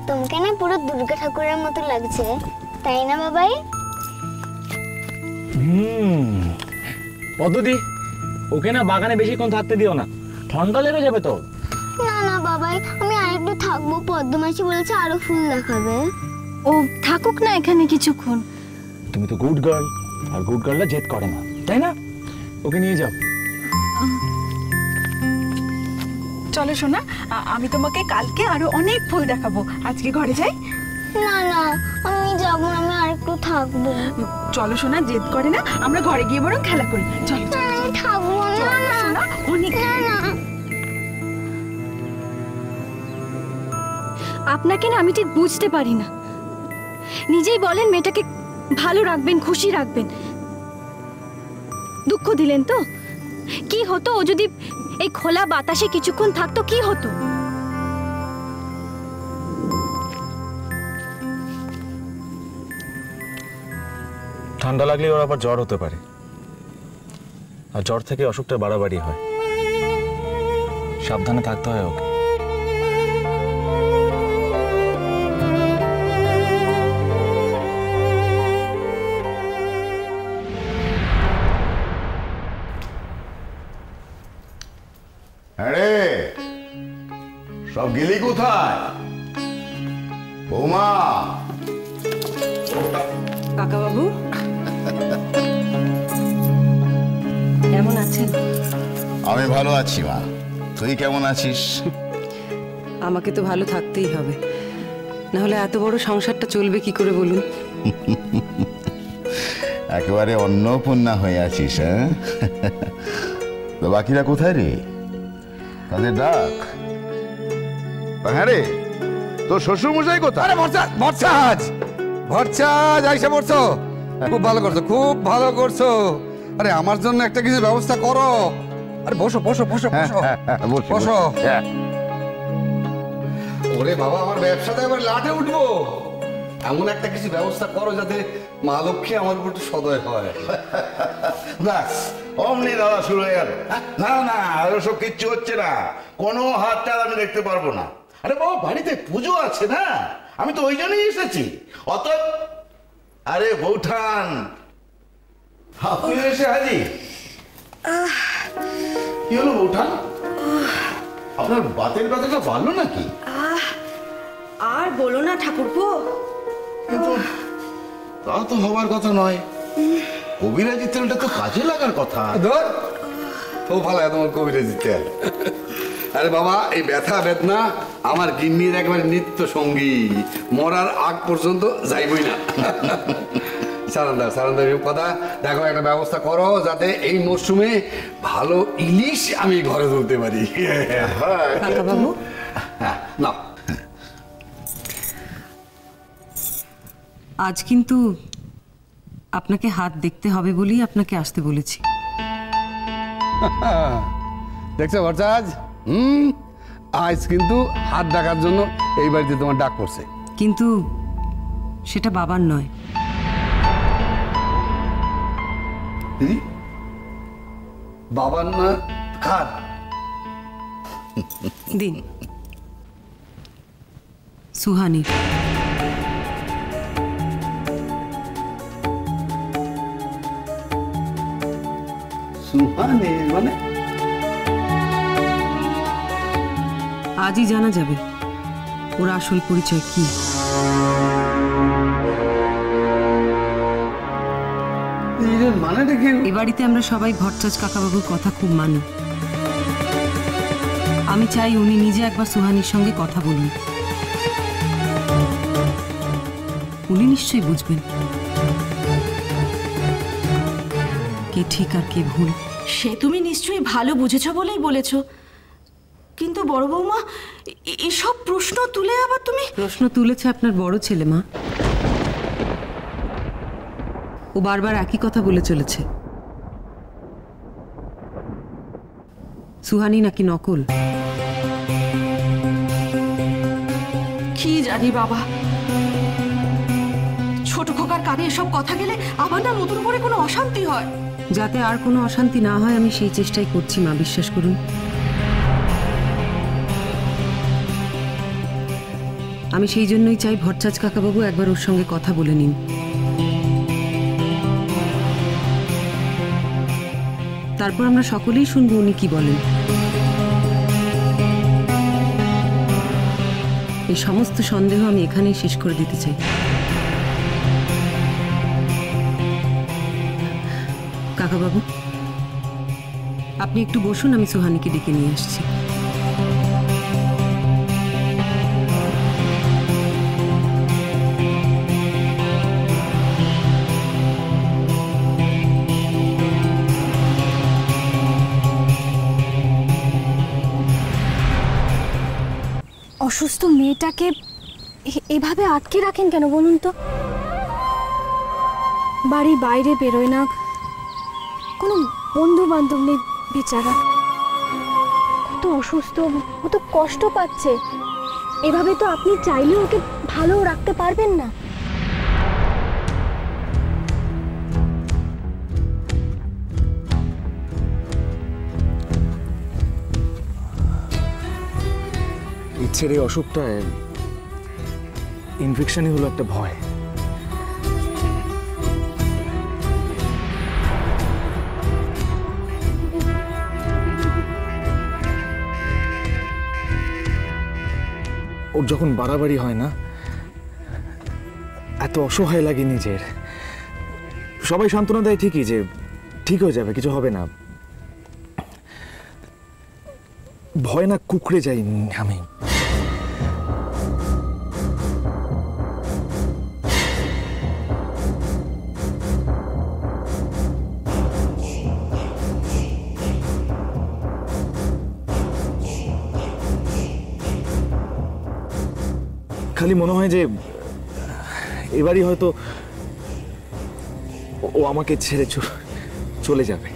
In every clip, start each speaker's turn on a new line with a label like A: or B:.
A: তোমাকে না পুরো দুর্গা ঠাকুরের মতো লাগছে, তাই না বাবাই?
B: পদ্ধতি, ওকে না বাগানে বেশিক্ষণ থাকতে দিও না, ঠান্ডা লেগে যাবে তো।
A: না না বাবাই, আমি আরেকটু থাকবো, পদ্মমাসি বলেছে আরো ফুল দেখাবে।
C: ও থাকুক না এখানে কিছুক্ষণ।
B: তুমি তো গুড গার্ল, আর গুড গার্লরা জেদ করে না, তাই না? ওকে নিয়ে যাও।
C: চলো সোনা, আমি তোমাকে কালকে আরো অনেক ফুল দেখাবো। আজকে ঘরে যাই।
A: না না, আমি যাবো না, আমি আরেকটু থাকবো।
C: চলো সোনা, জেদ করে না, আমরা ঘরে গিয়ে বরং খেলা করি। চলো
A: আমি থাকবো না।
C: অনেক
A: না।
D: আপনাকে না আমি ঠিক বুঝতে পারি না। নিজেই বলেন মেয়েটাকে ভালো রাখবেন, খুশি রাখবেন, দুঃখ দিলেন তো? কি হতো ও যদি এই খোলা বাতাসে কিছুক্ষণ থাকতো, কি হতো?
B: ঠান্ডা লাগলে ওর আবার জ্বর হতে পারে, আর জ্বর থেকে অসুখটা বাড়াবাড়ি হয়। সাবধানে থাকতে হয় ওকে।
E: আরে সব গেলি কোথায় বৌমা?
F: কাকা বাবু কেমন আছেন?
E: আমি ভালো আছি মা, তুই কেমন আছিস?
F: আমাকে তো ভালো থাকতেই হবে, না হলে এত বড় সংসারটা চলবে কি করে বলুন?
E: একেবারে অন্নপূর্ণা হয়ে আছিস। হ্যাঁ, তো বাকিরা কোথায় রে? তাদের ডাক। হ্যাঁ রে, তোর শ্বশুর মশাই কোথায়?
G: আরে ভরছাজ আইসা পড়ছো, খুব ভালো করছো, খুব ভালো করছো। আরে আমার জন্য একটা কিছু ব্যবস্থা করো। আরে বসো বসো বসো বসো বসো। ওরে বাবা, আমার ব্যবসাতে এবার লাটে উঠবো, এমন একটা কিছু ব্যবস্থা করো যাতে মা লক্ষ্মী আমার উপর একটু সদয় হয়।
E: ব্যাস অমনি দাদা শুরু হয়ে গেল। না না, ওসব কিচ্ছু হচ্ছে না, কোনো হাত টাল আমি দেখতে পারবো না। আরে বাবা, বাড়িতে পুজো আছে না, আমি তো ওই জন্যই এসেছি। অত আরে বৌঠান, আপনি এসে হাজি। কি হলো বৌঠান, আপনার বাতের ব্যথাটা বাড়লো নাকি?
F: আর বলো না ঠাকুরপো,
E: কিন্তু তা তো হবার কথা নয়, কবিরাজি তেলটা তো কাজে লাগার কথা।
G: ধর খুব ভালো তোমার কবিরাজি তেল। আরে বাবা, এই ব্যথা বেদনা আমার গিন্নির একবার নিত্য সঙ্গী, মরার আগ পর্যন্ত যাইবই না। সারান্দার কথা দেখো, একটা ব্যবস্থা করো যাতে এই মরশুমে ভালো ইলিশ আমি ঘরে তুলতে পারি।
F: কাকা বাবু
G: না,
F: আজ কিন্তু আপনাকে হাত দেখতে হবে বলেই আপনাকে আসতে বলেছি।
G: দেখছো ভরছাজ, আজ কিন্তু হাত ডাকার জন্য এই বাড়িতে তোমার ডাক পড়ছে।
F: কিন্তু সেটা বাবার নয়।
G: বাবার না কার?
F: দিন সুহানির।
G: সুহানি মানে?
F: আজই জানা যাবে ওর আসল পরিচয় কি।
G: মানেটা কি?
F: এ বাড়িতে আমরা সবাই ভট্টাচ কাকাবাবুর কথা খুব মানি। আমি চাই উনি নিজে একবার সুহানির সঙ্গে কথা বলুন, উনি নিশ্চয়ই বুঝবেন কে ঠিক আর কে ভুল।
H: সে তুমি নিশ্চয়ই ভালো বুঝেছো বলেই বলেছো, কিন্তু বড় বৌমা এসব প্রশ্ন তুলে আবার তুমি।
F: প্রশ্ন তুলেছে আপনার বড় ছেলে মা, ও বারবার একই কথা বলে চলেছে, সুহানি নাকি নকল।
H: কি জানি বাবা, ছোট খোকার কানে এসব কথা গেলে আবার না নতুন করে কোনো অশান্তি হয়।
F: যাতে আর কোনো অশান্তি না হয় আমি সেই চেষ্টাই করছি মা, বিশ্বাস করুন। আমি সেই জন্যই চাই ভট্টাচ কাকাবাবু একবার ওর সঙ্গে কথা বলে নিন। তারপর আমরা সকলেই শুনবো উনি কি বলেন। এই সমস্ত সন্দেহ আমি এখানেই শেষ করে দিতে চাই। কাকাবাবু, আপনি একটু বসুন, আমি সুহানিকে ডেকে নিয়ে আসছি।
D: অসুস্থ মেয়েটাকে এভাবে আটকে রাখেন কেন বলুন তো? বাড়ির বাইরে বেরোয় না, কোনো বন্ধু বান্ধব নেই বেচারা, কত অসুস্থ, কত কষ্ট পাচ্ছে। এভাবে তো আপনি চাইলেও ওকে ভালো রাখতে পারবেন না।
B: ইচ্ছের এই অসুখটায় ইনফেকশনই হলো একটা ভয়। ওর যখন বাড়াবাড়ি হয় না, এত অসহায় লাগে নিজের। সবাই সান্ত্বনা দেয় ঠিকই যে ঠিক হয়ে যাবে, কিছু হবে না। ভয় না কুকড়ে যাই আমি। খালি মনে হয় যে এবারই হয়তো ও আমাকে ছেড়ে চলে যাবে।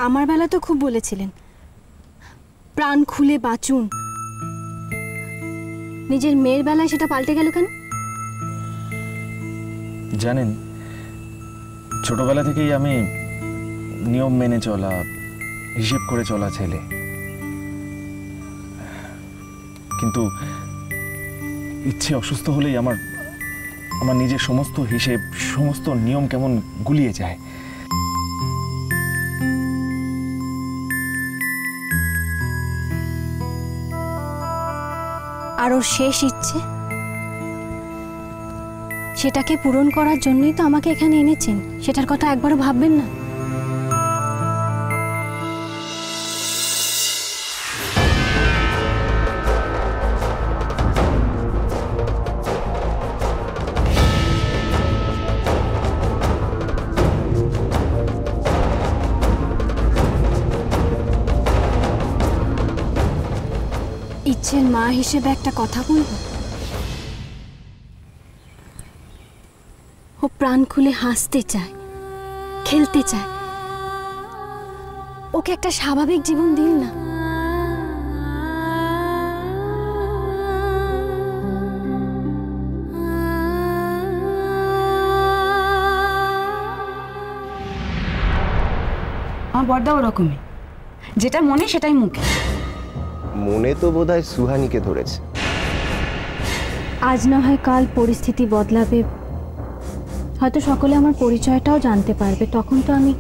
D: আমার বেলা তো খুব বলেছিলেন প্রাণ খুলে বাঁচুন, নিজের মেয়ের বেলায় সেটা পাল্টে গেল কেন?
B: জানেন, ছোটবেলা থেকেই আমি নিয়ম মেনে চলা, হিসেব করে চলা ছেলে। কিন্তু ইচ্ছে অসুস্থ হলেই আমার নিজের সমস্ত হিসেব, সমস্ত নিয়ম কেমন গুলিয়ে যায়।
D: আর ওর শেষ ইচ্ছে, সেটাকে পূরণ করার জন্যই তো আমাকে এখানে এনেছেন। সেটার কথা একবারও ভাববেন না? ইচ্ছের মা হিসেবে একটা কথা বলবো। ও প্রাণ খুলে হাসতে চায়, খেলতে চায়। ওকে একটা স্বাভাবিক জীবন দিন না।
H: আমার বড়দা ওরকমই, যেটা মনে সেটাই মুখে।
I: মনে তো বোধহয় সুহানিকে ধরেছে।
D: আজ না হয় কাল পরিস্থিতি বদলাবে, হয়তো সকলে আমার পরিচয়টাও জানতে পারবে। তখন তো আমি